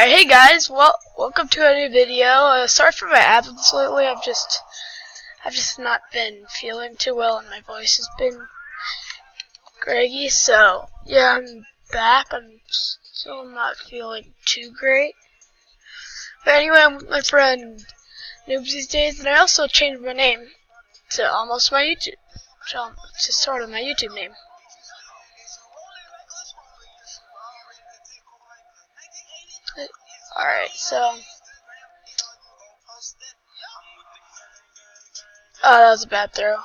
Alright, hey guys, well, welcome to a new video. Sorry for my absence lately. I've just not been feeling too well, and my voice has been greggy. So yeah, I'm back. I'm still not feeling too great. But anyway, I'm with my friend Noobs these days, and I also changed my name to almost my YouTube, to sort of my YouTube name. Alright, so that was a bad throw.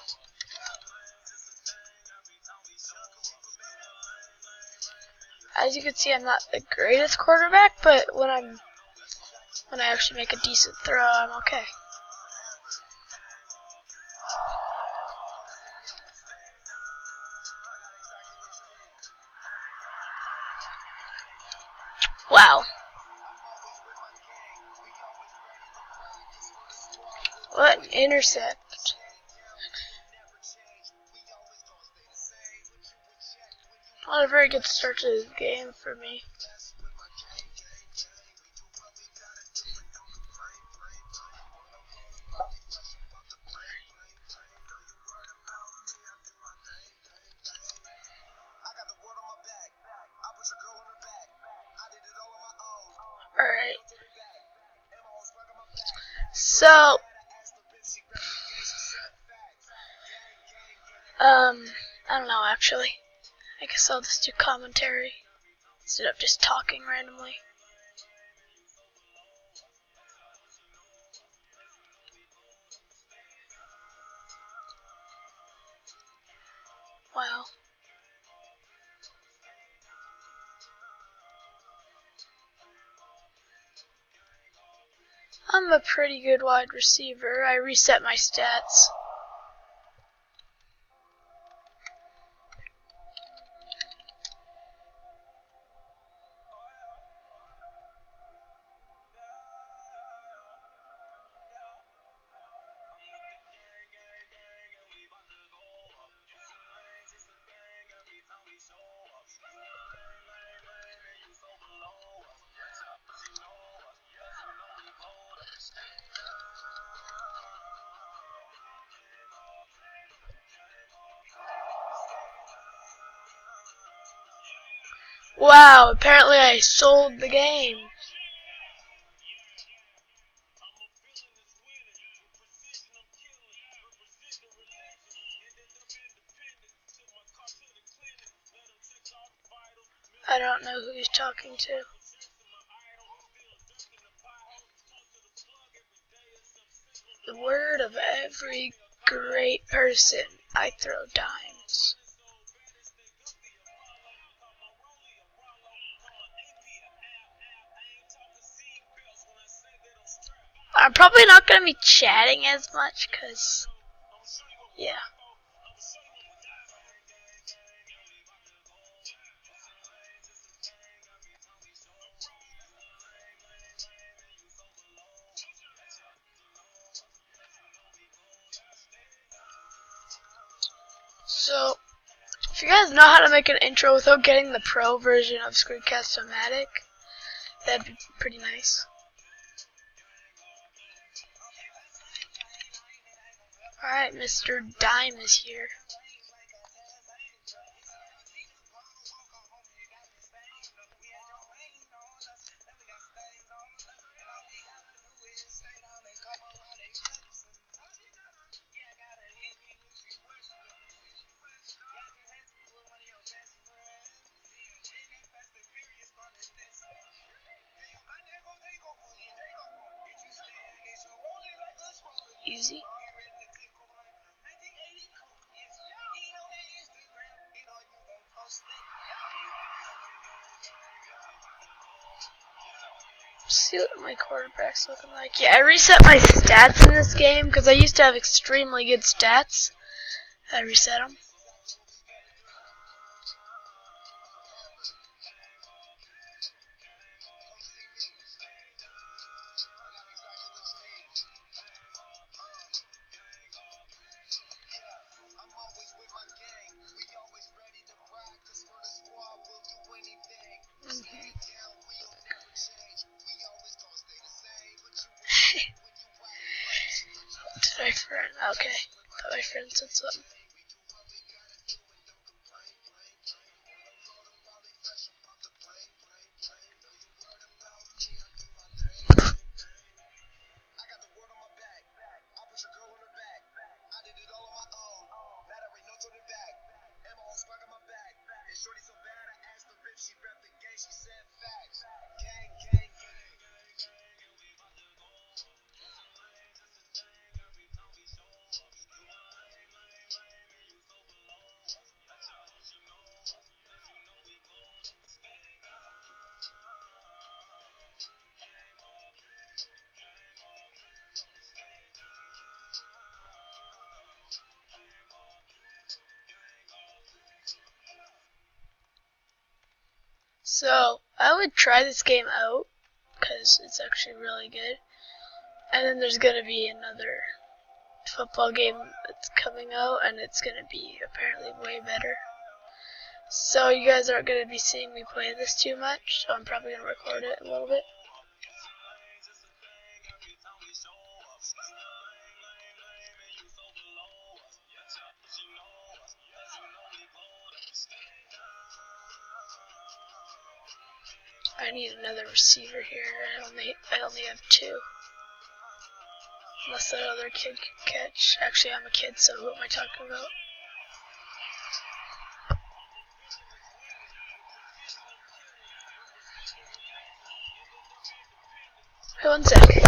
As you can see, I'm not the greatest quarterback, but when I actually make a decent throw, I'm okay. Wow. What an intercept. Not a very good start to this game for me. Alright. So, I don't know actually. I guess I'll just do commentary instead of just talking randomly. Wow. I'm a pretty good wide receiver. I reset my stats. Wow, apparently I sold the game. I don't know who he's talking to. The word of every great person, I throw dimes. I'm probably not going to be chatting as much because, yeah. So, if you guys know how to make an intro without getting the pro version of Screencast-O-Matic, that'd be pretty nice. Alright, Mr. Dime is here. Easy. See what my quarterback's looking like. Yeah, I reset my stats in this game because I used to have extremely good stats. I reset them. friend. Okay. Thought my friend said something. So, I would try this game out, because it's actually really good. And then there's going to be another football game that's coming out, and it's going to be apparently way better. So, you guys aren't going to be seeing me play this too much, so I'm probably going to record it a little bit. I need another receiver here. I only have 2. Unless that other kid can catch. Actually, I'm a kid, so who am I talking about? Hey, 1 sec.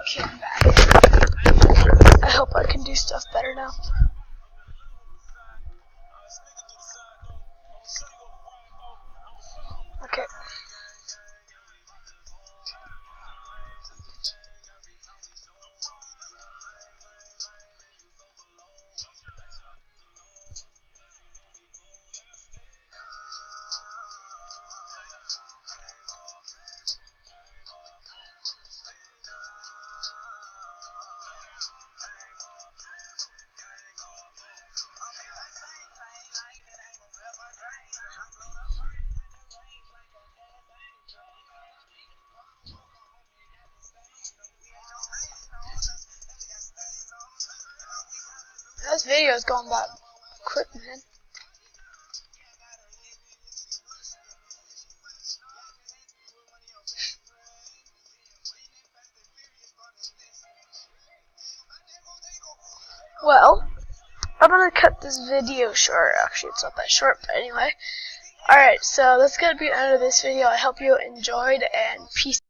Okay, I'm back. I hope I can do stuff better now. Okay. This video is going by quick, man. Well, I'm gonna cut this video short. Actually, it's not that short, but anyway. Alright, so that's gonna be the end of this video. I hope you enjoyed, and peace.